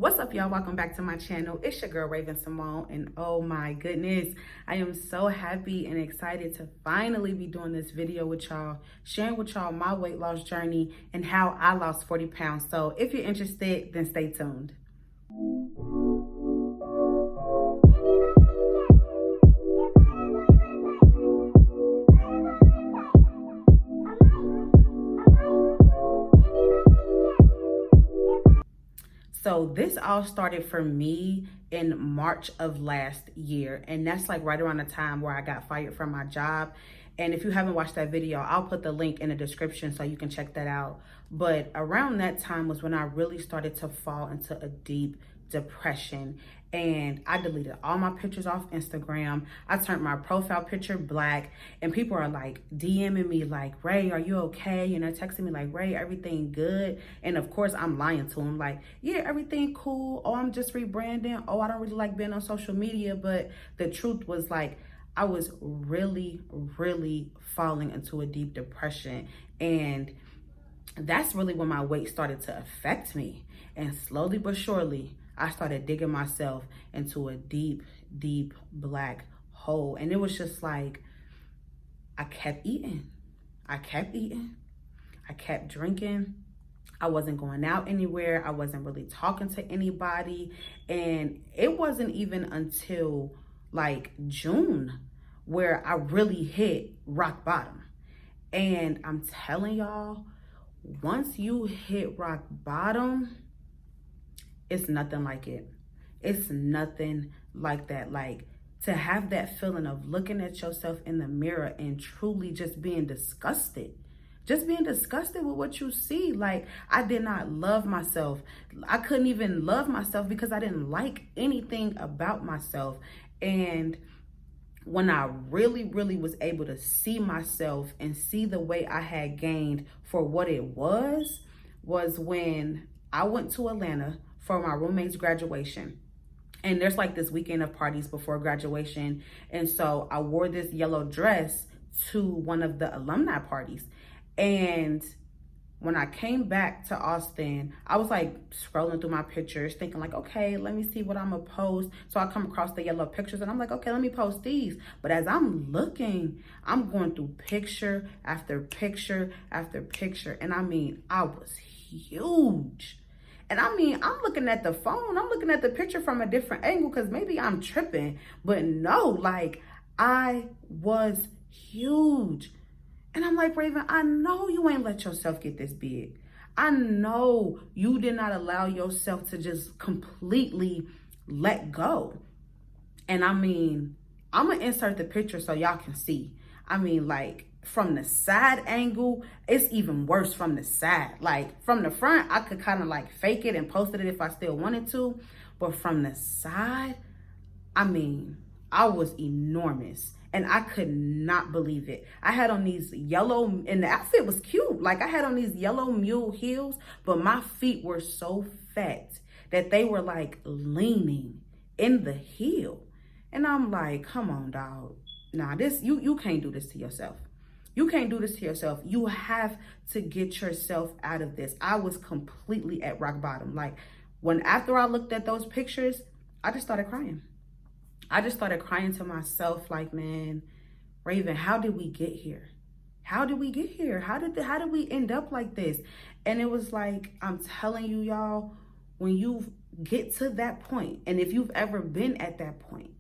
What's up, y'all? Welcome back to my channel. It's your girl Raven Simone, and oh my goodness, I am so happy and excited to finally be doing this video with y'all, sharing with y'all my weight loss journey and how I lost 40 pounds. So if you're interested, then stay tuned. So this all started for me in March of last year. And that's like right around the time where I got fired from my job. And if you haven't watched that video, I'll put the link in the description so you can check that out. But around that time was when I really started to fall into a deep depression. And I deleted all my pictures off Instagram. I turned my profile picture black, and people are like DMing me like, Ray, are you okay? And they're texting me like, Ray, everything good? And of course I'm lying to them like, yeah, everything cool. Oh, I'm just rebranding. Oh, I don't really like being on social media. But the truth was like, I was really falling into a deep depression. And that's really when my weight started to affect me. And slowly but surely, I started digging myself into a deep black hole. And it was just like, I kept eating. I kept drinking. I wasn't going out anywhere. I wasn't really talking to anybody. And it wasn't even until like June where I really hit rock bottom. And I'm telling y'all, once you hit rock bottom, it's nothing like it. It's nothing like that. Like, to have that feeling of looking at yourself in the mirror and truly just being disgusted. Just being disgusted with what you see. Like, I did not love myself. I couldn't even love myself because I didn't like anything about myself. And when I really was able to see myself and see the weight I had gained for what it was when I went to Atlanta for my roommate's graduation. And there's like this weekend of parties before graduation. And so I wore this yellow dress to one of the alumni parties. And when I came back to Austin, I was like scrolling through my pictures thinking like, okay, let me see what I'm gonna post. So I come across the yellow pictures and I'm like, okay, let me post these. But as I'm looking, I'm going through picture after picture after picture. And I mean, I was huge. And I mean, I'm looking at the phone, I'm looking at the picture from a different angle because maybe I'm tripping. But no, like, I was huge. And I'm like, Raven, I know you ain't let yourself get this big. I know you did not allow yourself to just completely let go. And I mean, I'm going to insert the picture so y'all can see. I mean, like, from the side angle, it's even worse from the side. Like, from the front, I could kind of like fake it and post it if I still wanted to. But from the side, I mean, I was enormous. And I could not believe it. I had on these yellow, and the outfit was cute. Like, I had on these yellow mule heels, but my feet were so fat that they were like leaning in the heel. And I'm like, come on, dog. Nah, you can't do this to yourself. You can't do this to yourself. You have to get yourself out of this. I was completely at rock bottom. Like, after I looked at those pictures, I just started crying. I just started crying to myself like, man, Raven, how did we get here? How did we get here? How did we end up like this? And it was like, I'm telling you, y'all, when you get to that point, and if you've ever been at that point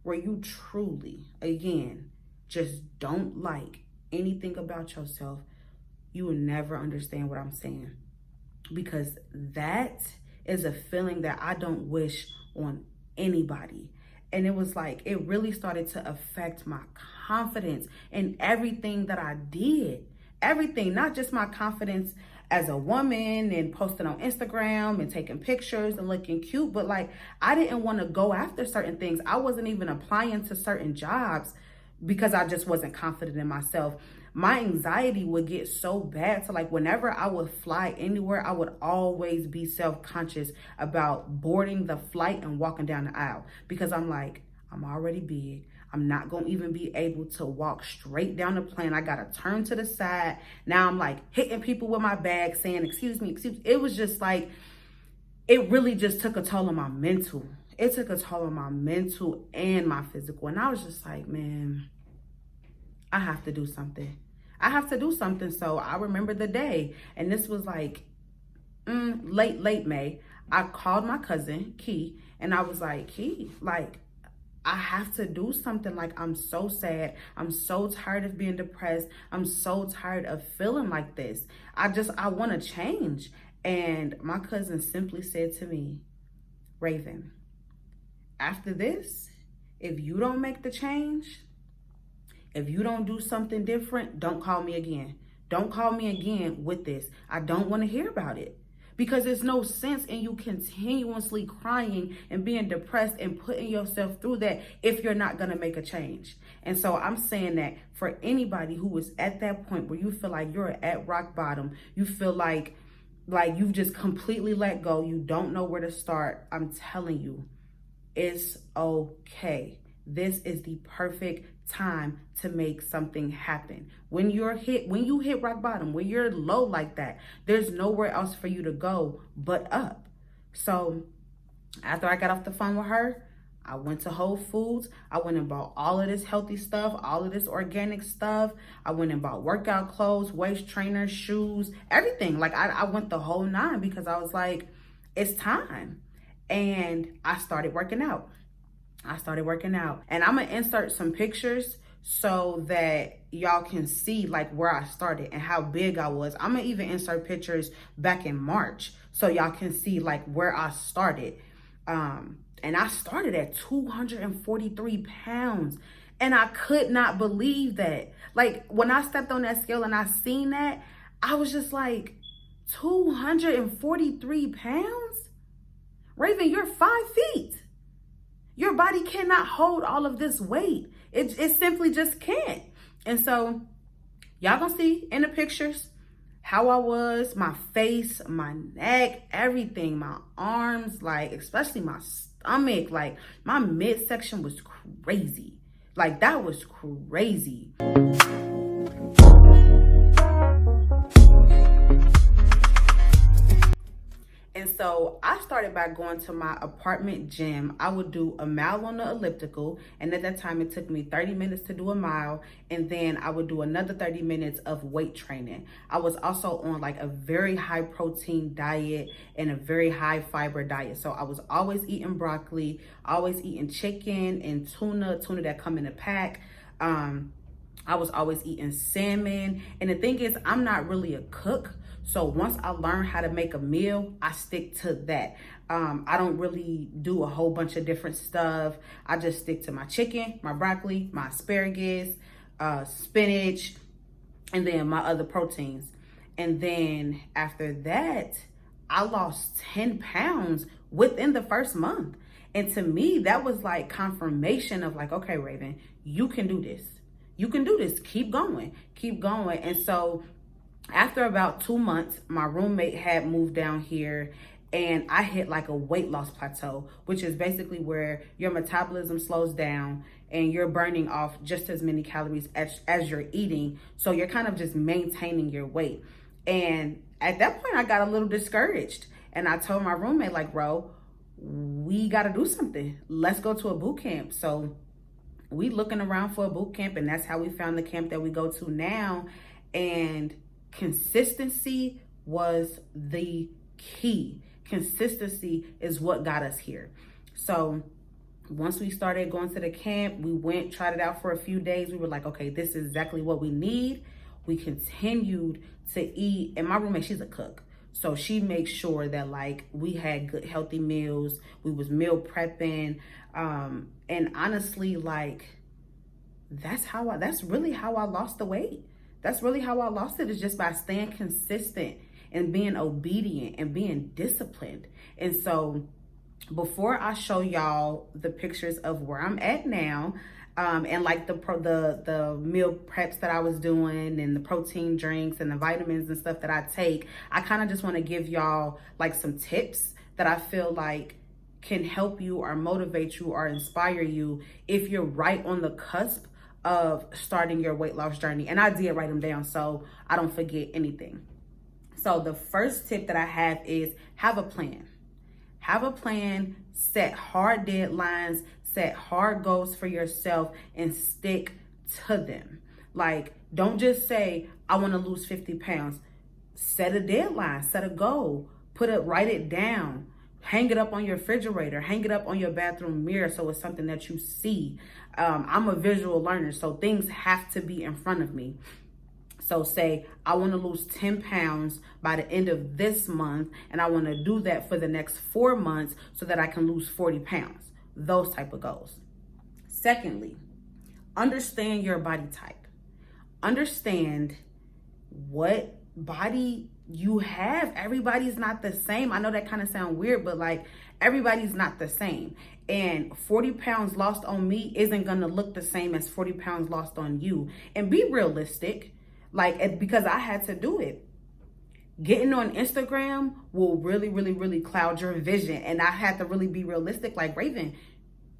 where you truly, again, just don't like anything about yourself, you will never understand what I'm saying. Because that is a feeling that I don't wish on anybody. And it was like, it really started to affect my confidence in everything that I did. Everything, not just my confidence as a woman and posting on Instagram and taking pictures and looking cute, but like, I didn't want to go after certain things. I wasn't even applying to certain jobs because I just wasn't confident in myself. My anxiety would get so bad to like, whenever I would fly anywhere, I would always be self-conscious about boarding the flight and walking down the aisle because I'm like, I'm already big. I'm not going to even be able to walk straight down the plane. I got to turn to the side. Now I'm like hitting people with my bag saying, excuse me. It was just like, it really just took a toll on my mental. It took a toll on my mental and my physical. And I was just like, man, I have to do something. I have to do something. So I remember the day, and this was like late May. I called my cousin, Key, and I was like, Key, like, I have to do something. Like, I'm so sad. I'm so tired of being depressed. I'm so tired of feeling like this. I want to change. And my cousin simply said to me, Raven, after this, if you don't make the change, if you don't do something different, don't call me again. Don't call me again with this. I don't want to hear about it. Because there's no sense in you continuously crying and being depressed and putting yourself through that if you're not going to make a change. And so I'm saying that for anybody who is at that point where you feel like you're at rock bottom, you feel like you've just completely let go, you don't know where to start, I'm telling you, it's okay. This is the perfect time to make something happen. When you hit rock bottom, when you're low like that, there's nowhere else for you to go but up. So after I got off the phone with her, I went to Whole Foods. I went and bought all of this healthy stuff, all of this organic stuff. I went and bought workout clothes, waist trainers, shoes, everything. Like I went the whole nine because I was like, it's time. And I started working out. And I'm going to insert some pictures so that y'all can see like where I started and how big I was. I'm going to even insert pictures back in March so y'all can see like where I started. And I started at 243 pounds. And I could not believe that. Like when I stepped on that scale and I seen that, I was just like, 243 pounds? Raven, you're 5 feet. Your body cannot hold all of this weight. It simply just can't. And so y'all gonna see in the pictures how I was, my face, my neck, everything, my arms, like especially my stomach, like my midsection was crazy. Like that was crazy. And so I started by going to my apartment gym. I would do a mile on the elliptical. And at that time, it took me 30 minutes to do a mile. And then I would do another 30 minutes of weight training. I was also on like a very high protein diet and a very high fiber diet. So I was always eating broccoli, always eating chicken and tuna that come in a pack. I was always eating salmon. And the thing is, I'm not really a cook. So once I learn how to make a meal, I stick to that. I don't really do a whole bunch of different stuff. I just stick to my chicken, my broccoli, my asparagus, spinach, and then my other proteins. And then after that, I lost 10 pounds within the first month. And to me, that was like confirmation of like, okay, Raven, you can do this. You can do this. Keep going. And so after about 2 months, my roommate had moved down here and I hit like a weight loss plateau, which is basically where your metabolism slows down and you're burning off just as many calories as you're eating. So you're kind of just maintaining your weight. And at that point, I got a little discouraged. And I told my roommate, like, bro, we got to do something. Let's go to a boot camp. So we looking around for a boot camp, and that's how we found the camp that we go to now. And consistency was the key. Consistency is what got us here. So once we started going to the camp, we went, tried it out for a few days. We were like, okay, this is exactly what we need. We continued to eat. And my roommate, she's a cook. So she makes sure that like we had good, healthy meals. We was meal prepping. And honestly, like that's really how I lost the weight. That's really how I lost it, is just by staying consistent and being obedient and being disciplined. And so before I show y'all the pictures of where I'm at now, and like the meal preps that I was doing and the protein drinks and the vitamins and stuff that I take, I kind of just want to give y'all like some tips that I feel like can help you or motivate you or inspire you if you're right on the cusp of starting your weight loss journey. And I did write them down so I don't forget anything. So the first tip that I have is have a plan. Have a plan, set hard deadlines, set hard goals for yourself, and stick to them. Like, don't just say, I want to lose 50 pounds. Set a deadline, set a goal, write it down, hang it up on your refrigerator, hang it up on your bathroom mirror so it's something that you see. I'm a visual learner, so things have to be in front of me. So say, I want to lose 10 pounds by the end of this month, and I want to do that for the next 4 months so that I can lose 40 pounds. Those type of goals. Secondly, understand your body type. Understand what body you have. Everybody's not the same. I know that kind of sounds weird, but like, everybody's not the same. And 40 pounds lost on me isn't going to look the same as 40 pounds lost on you. And be realistic. Like, because I had to do it. Getting on Instagram will really, really, really cloud your vision. And I had to really be realistic. Like, Raven,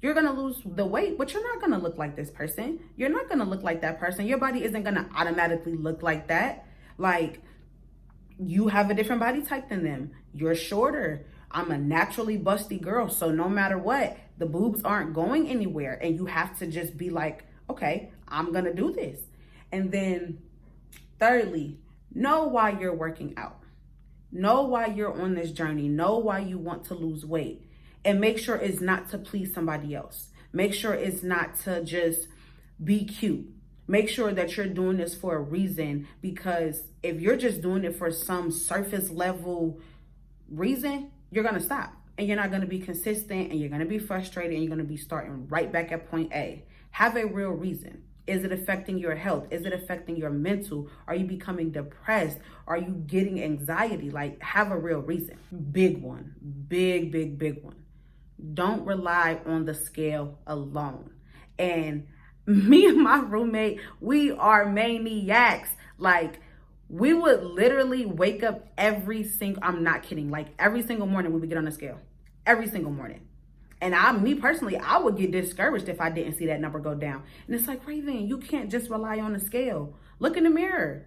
you're going to lose the weight, but you're not going to look like this person. You're not going to look like that person. Your body isn't going to automatically look like that. Like, you have a different body type than them. You're shorter. I'm a naturally busty girl. So no matter what, the boobs aren't going anywhere. And you have to just be like, okay, I'm going to do this. And then thirdly, know why you're working out. Know why you're on this journey. Know why you want to lose weight. And make sure it's not to please somebody else. Make sure it's not to just be cute. Make sure that you're doing this for a reason, because if you're just doing it for some surface level reason, you're going to stop and you're not going to be consistent, and you're going to be frustrated, and you're going to be starting right back at point A. Have a real reason. Is it affecting your health? Is it affecting your mental? Are you becoming depressed? Are you getting anxiety? Like, have a real reason. Big one. Big one. Don't rely on the scale alone. And me and my roommate, we are maniacs. Like, we would literally wake up I'm not kidding, like every single morning we would get on the scale. Every single morning. And me personally, I would get discouraged if I didn't see that number go down. And it's like, Raven, you can't just rely on the scale. Look in the mirror.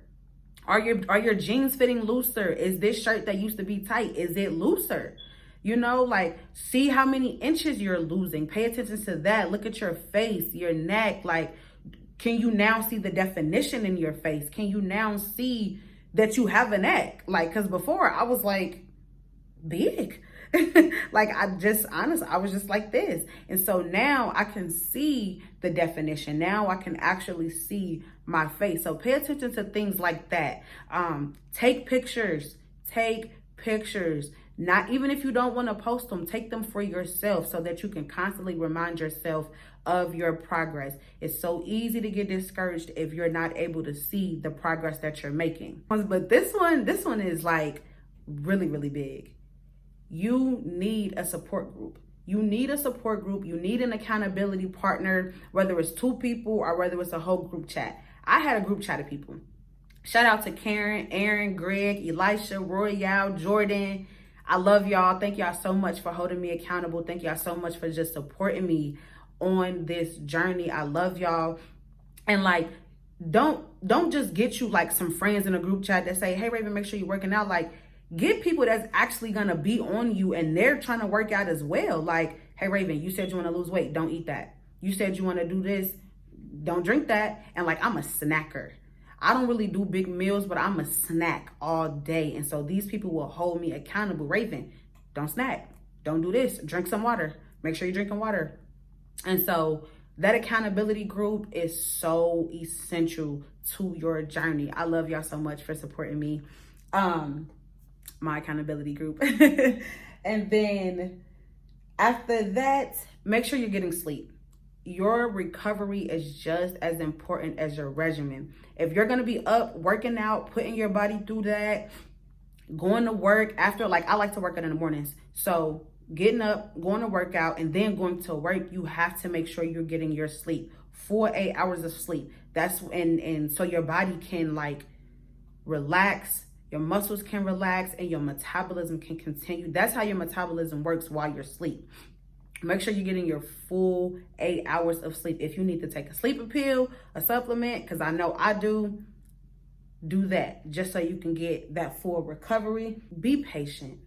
Are your jeans fitting looser? Is this shirt that used to be tight, is it looser? You know, like, see how many inches you're losing. Pay attention to that. Look at your face, your neck. Like, can you now see the definition in your face? Can you now see that you have a neck? Like, because before I was like, big. Like, I was just like this. And so now I can see the definition. Now I can actually see my face. So pay attention to things like that. Take pictures. Not even if you don't want to post them, take them for yourself so that you can constantly remind yourself of your progress. It's so easy to get discouraged if you're not able to see the progress that you're making. But this one is like really, really big. You need a support group. You need a support group. You need an accountability partner, whether it's 2 people or whether it's a whole group chat. I had a group chat of people. Shout out to Karen, Aaron, Greg, Elisha, Royale, Jordan. I love y'all. Thank y'all so much for holding me accountable. Thank y'all so much for just supporting me on this journey. I love y'all. And like, don't just get you like some friends in a group chat that say, hey, Raven, make sure you're working out. Like, get people that's actually going to be on you and they're trying to work out as well. Like, hey, Raven, you said you want to lose weight. Don't eat that. You said you want to do this. Don't drink that. And like, I'm a snacker. I don't really do big meals, but I'm a snack all day. And so these people will hold me accountable. Raven, don't snack. Don't do this. Drink some water. Make sure you're drinking water. And so that accountability group is so essential to your journey. I love y'all so much for supporting me. My accountability group. And then after that, make sure you're getting sleep. Your recovery is just as important as your regimen. If you're going to be up working out, putting your body through that, going to work after, like, I like to work out in the mornings. So getting up, going to work out, and then going to work, you have to make sure you're getting your sleep. 4 to 8 hours of sleep. That's and so your body can like relax, your muscles can relax, and your metabolism can continue. That's how your metabolism works while you're asleep. Make sure you're getting your full 8 hours of sleep. If you need to take a sleeping pill, a supplement, because I know I do that just so you can get that full recovery. Be patient.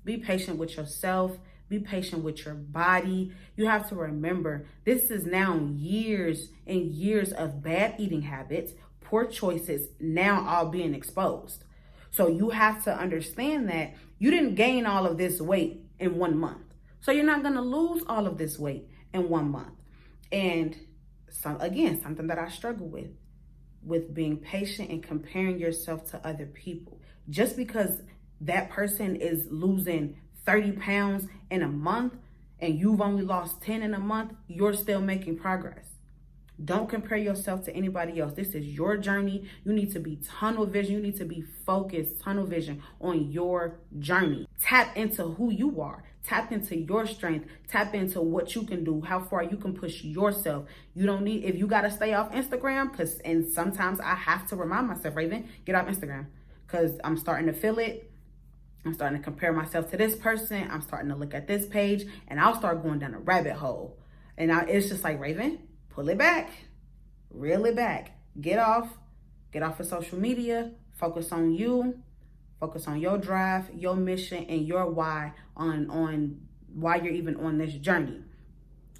Be patient with yourself. Be patient with your body. You have to remember, this is now years and years of bad eating habits, poor choices, now all being exposed. So you have to understand that you didn't gain all of this weight in 1 month. So you're not going to lose all of this weight in 1 month. And something that I struggle with being patient and comparing yourself to other people. Just because that person is losing 30 pounds in a month and you've only lost 10 in a month, you're still making progress. Don't compare yourself to anybody else. This is your journey. You need to be tunnel vision. You need to be focused, tunnel vision on your journey. Tap into who you are. Tap into your strength. Tap into what you can do, how far you can push yourself. You don't need, if you got to stay off Instagram, and sometimes I have to remind myself, Raven, get off Instagram, because I'm starting to feel it. I'm starting to compare myself to this person. I'm starting to look at this page, and I'll start going down a rabbit hole. And it's just like, Raven, pull it back, reel it back, get off of social media, focus on you, focus on your drive, your mission, and your why on why you're even on this journey.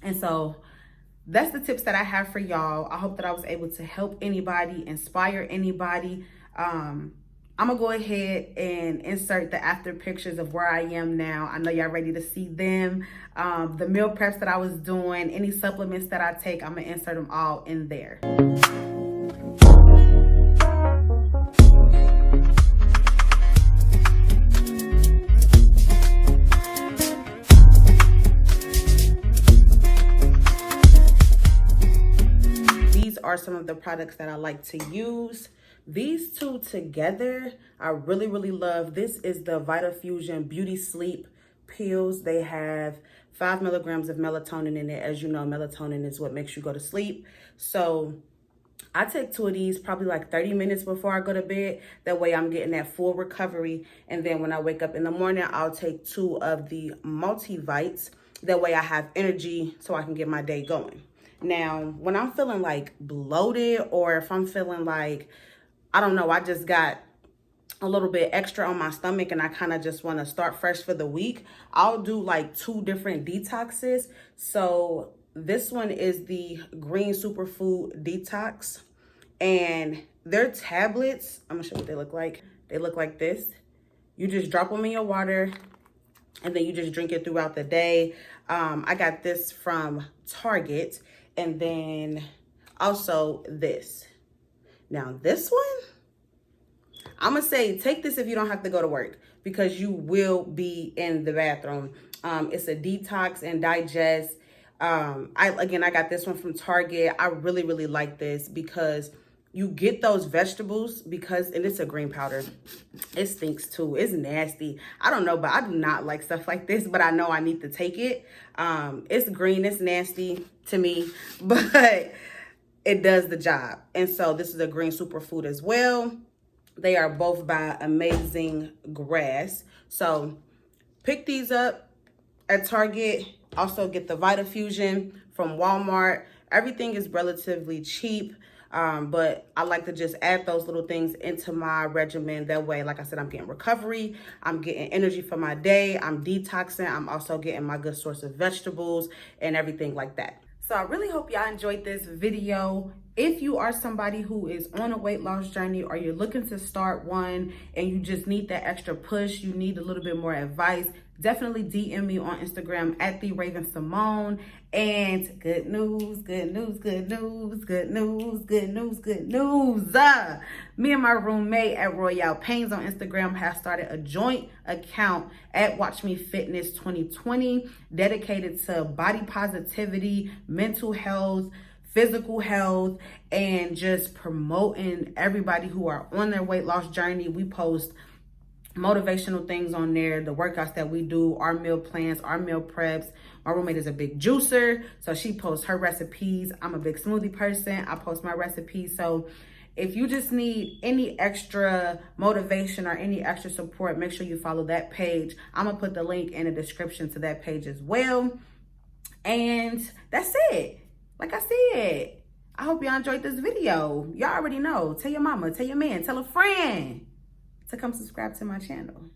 And so that's the tips that I have for y'all. I hope that I was able to help anybody, inspire anybody. I'm gonna go ahead and insert the after pictures of where I am now. I know y'all ready to see them. The meal preps that I was doing, any supplements that I take, I'm gonna insert them all in there. These are some of the products that I like to use. These two together, I really, really love. This is the VitaFusion Beauty Sleep pills. They have 5 milligrams of melatonin in it. As you know, melatonin is what makes you go to sleep. So I take 2 of these probably like 30 minutes before I go to bed. That way I'm getting that full recovery. And then when I wake up in the morning, I'll take 2 of the multivites. That way I have energy so I can get my day going. Now, when I'm feeling like bloated, or if I'm feeling like, I don't know, I just got a little bit extra on my stomach and I kind of just want to start fresh for the week, I'll do like 2 different detoxes. So this one is the Green Superfood Detox, and they're tablets. I'm gonna show you what they look like. They look like this. You just drop them in your water and then you just drink it throughout the day. I got this from Target, and then also this. Now this one, I'm gonna say take this if you don't have to go to work, because you will be in the bathroom. It's a detox and digest. I got this one from Target. I really, really like this because you get those vegetables, and it's a green powder. It stinks too. It's nasty. I don't know, but I do not like stuff like this, but I know I need to take it. It's green, it's nasty to me, but it does the job. And so this is a green superfood as well. They are both by Amazing Grass. So pick these up at Target. Also get the VitaFusion from Walmart. Everything is relatively cheap, but I like to just add those little things into my regimen. That way, like I said, I'm getting recovery, I'm getting energy for my day, I'm detoxing, I'm also getting my good source of vegetables and everything like that. So I really hope y'all enjoyed this video. If you are somebody who is on a weight loss journey, or you're looking to start one and you just need that extra push, you need a little bit more advice, definitely DM me on Instagram at @TheRavenSimone. And good news, good news, good news, good news, good news, good news. Me and my roommate at Royale Pains on Instagram have started a joint account at Watch Me Fitness 2020, dedicated to body positivity, mental health, physical health, and just promoting everybody who are on their weight loss journey. We post motivational things on there, the workouts that we do, our meal plans, our meal preps. My roommate is a big juicer, so she posts her recipes. I'm a big smoothie person. I post my recipes. So if you just need any extra motivation or any extra support, make sure you follow that page. I'm gonna put the link in the description to that page as well. And that's it. Like I said, I hope y'all enjoyed this video. Y'all already know. Tell your mama, tell your man, tell a friend to come subscribe to my channel.